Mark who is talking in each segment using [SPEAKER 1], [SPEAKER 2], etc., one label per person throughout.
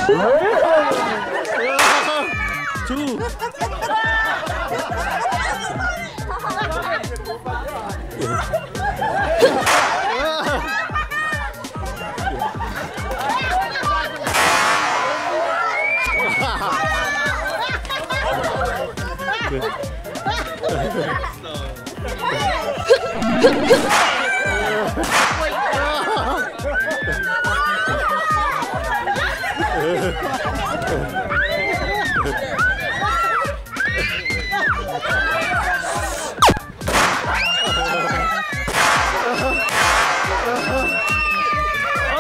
[SPEAKER 1] Two.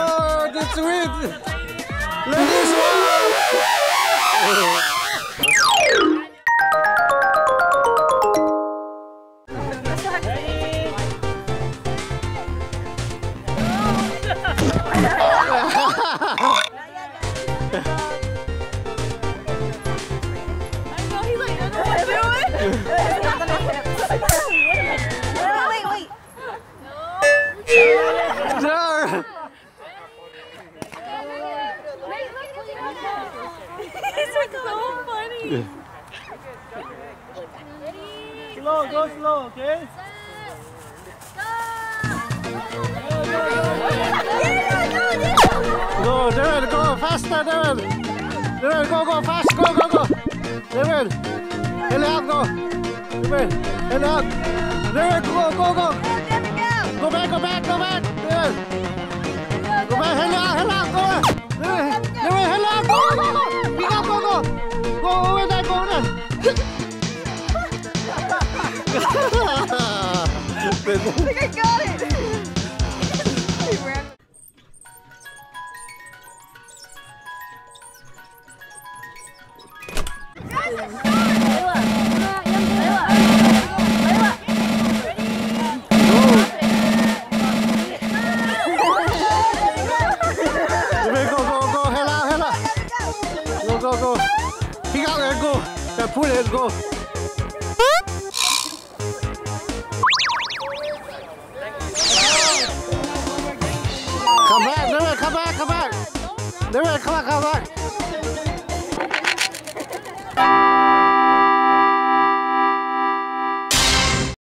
[SPEAKER 1] Oh, that's sweet. Ladies, slow, go slow, okay? Go, David, go faster, David. David, go fast, go. David, head out, go. David, head out. David, go. Go back, David. Go back, head out, go. David, head out, go. Pick up, go. Go over there, go there. I think I got it! Go. Pick up and go. Pull it and go. Come back. David, come back.